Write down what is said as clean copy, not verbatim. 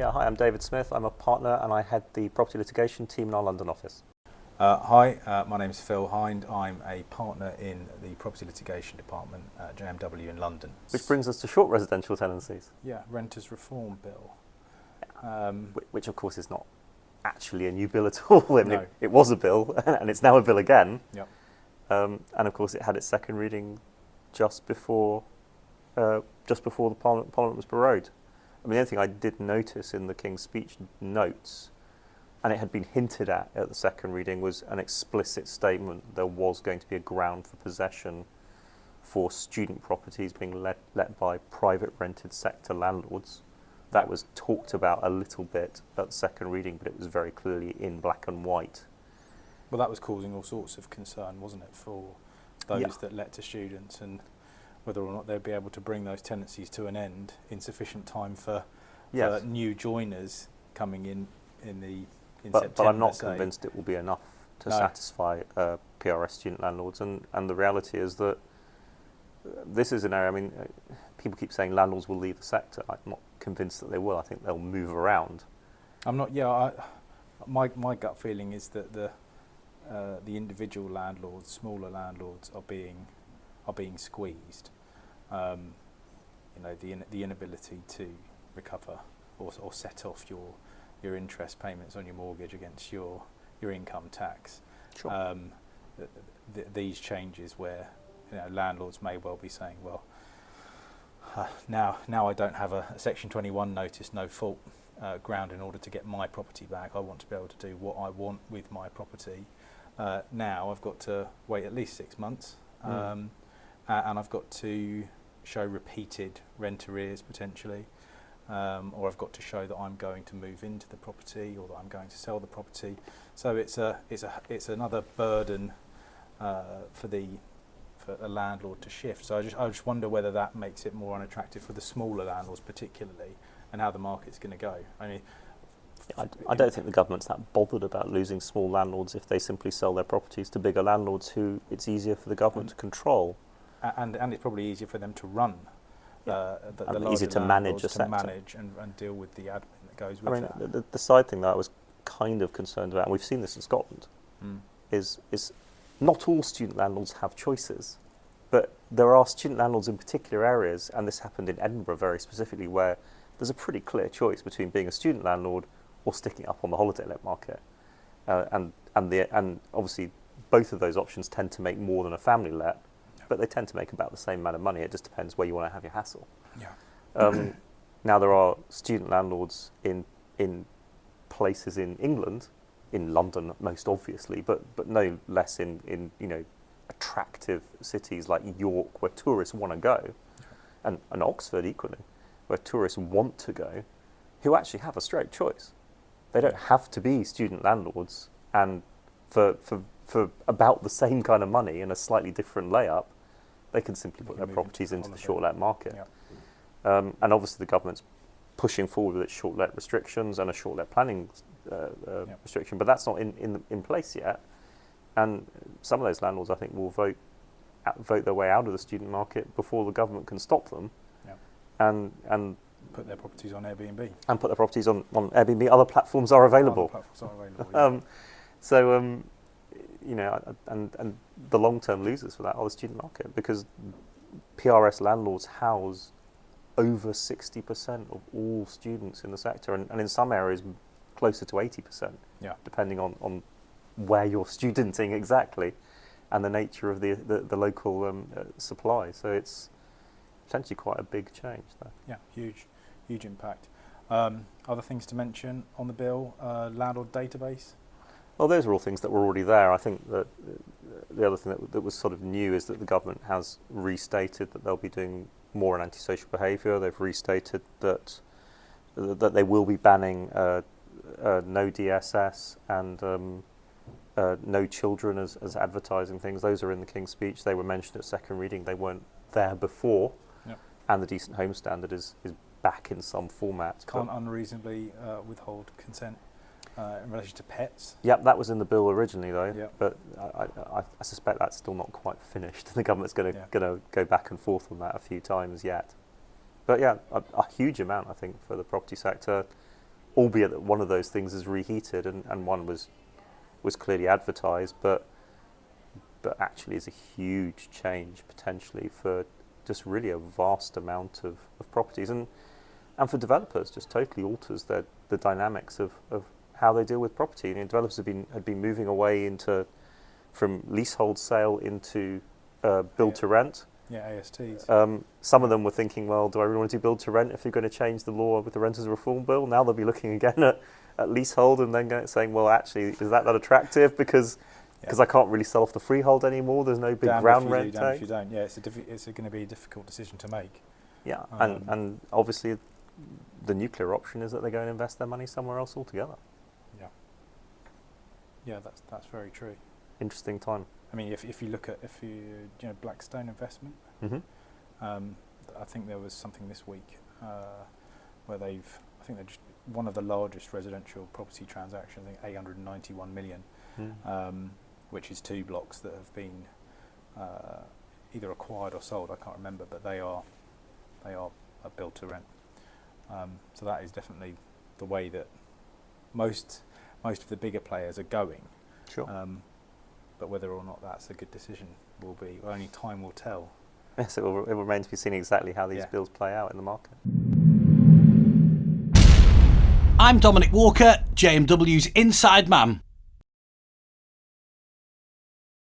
Yeah, hi, I'm David Smith. I'm a partner and I head the property litigation team in our London office. Hi, my name is Phil Hind. I'm a partner in the property litigation department at JMW in London. Which brings us to short residential tenancies. Yeah, Renters Reform Bill. Which of course is not actually a new bill at all. I mean, No. it was a bill and it's now a bill again. Yep. And of course it had its second reading just before the Parliament was prorogued. I mean, the only thing I did notice in the King's Speech notes, and it had been hinted at the second reading, was an explicit statement there was going to be a ground for possession for student properties being let by private rented sector landlords. That was talked about a little bit at the second reading, but it was very clearly in black and white. Well, that was causing all sorts of concern, wasn't it, for those that let to students, and whether or not they'd be able to bring those tenancies to an end in sufficient time for new joiners coming in September. But I'm not convinced it will be enough to satisfy PRS student landlords. And the reality is that this is an area, I mean, people keep saying landlords will leave the sector. I'm not convinced that they will. I think they'll move around. I'm not, my gut feeling is that the individual landlords, smaller landlords, are being squeezed. The inability to recover or set off your interest payments on your mortgage against your income tax. Sure. These changes where landlords may well be saying, well, now I don't have a Section 21 notice, no fault ground in order to get my property back. I want to be able to do what I want with my property. Now I've got to wait at least 6 months, and I've got to show repeated rent arrears potentially, or I've got to show that I'm going to move into the property or that I'm going to sell the property. So it's another burden for a landlord to shift. So I just wonder whether that makes it more unattractive for the smaller landlords particularly, and how the market's going to go. I mean, I don't think the government's that bothered about losing small landlords if they simply sell their properties to bigger landlords who it's easier for the government to control. And it's probably easier for them to run. Easier to manage a sector. Manage and deal with the admin that goes with that. The side thing that I was kind of concerned about, and we've seen this in Scotland, is not all student landlords have choices, but there are student landlords in particular areas, and this happened in Edinburgh very specifically, where there's a pretty clear choice between being a student landlord or sticking up on the holiday let market, and obviously both of those options tend to make more than a family let, but they tend to make about the same amount of money. It just depends where you want to have your hassle. Yeah. Now there are student landlords in places in England, in London most obviously, but no less in attractive cities like York, where tourists want to go, and Oxford equally, where tourists want to go, who actually have a straight choice. They don't have to be student landlords, and for about the same kind of money and a slightly different layup, they can simply put their properties into the short let market. Yeah. And obviously the government's pushing forward with its short let restrictions and a short let planning restriction, but that's not in place yet. And some of those landlords, I think, will vote their way out of the student market before the government can stop them. Yeah. And put their properties on Airbnb. And put their properties on Airbnb. Other platforms are available. And the long-term losers for that are the student market, because PRS landlords house over 60% of all students in the sector, and in some areas closer to 80%, depending on where you're studenting exactly and the nature of the local supply. So it's potentially quite a big change there. Yeah, huge impact. Other things to mention on the bill, landlord database? Well, those are all things that were already there. I think that the other thing that was sort of new is that the government has restated that they'll be doing more on antisocial behaviour. They've restated that they will be banning no DSS and no children as advertising things. Those are in the King's Speech. They were mentioned at second reading. They weren't there before. Yep. And the Decent Home Standard is back in some format. Can't unreasonably withhold consent in relation to pets. Yep, that was in the bill originally though. Yep. But I suspect that's still not quite finished. The government's going to go back and forth on that a few times yet. But yeah, a huge amount I think for the property sector. albeit that one of those things is reheated and one was clearly advertised, but actually is a huge change potentially for just really a vast amount of properties, and for developers just totally alters the dynamics of how they deal with property. You know, developers had been moving away from leasehold sale into build to rent. Yeah, ASTs. Some of them were thinking, well, do I really want to do build to rent if you're going to change the law with the Renters Reform Bill? Now they'll be looking again at leasehold and then saying, well, actually, is that not attractive? Because I can't really sell off the freehold anymore. There's no big ground rent tag. If you don't, yeah, it's going to be a difficult decision to make. Yeah, and obviously the nuclear option is that they go and invest their money somewhere else altogether. Yeah, that's very true. Interesting time. I mean, if you look at Blackstone investment, Mm-hmm. I think there was something this week where they're just one of the largest residential property transactions, I think 891 million, which is 2 blocks that have been either acquired or sold. I can't remember, but they are built to rent. So that is definitely the way that most of the bigger players are going. Sure. But whether or not that's a good decision will be only time will tell. Yes, it will remain to be seen exactly how these bills play out in the market. I'm Dominic Walker, JMW's Inside Man.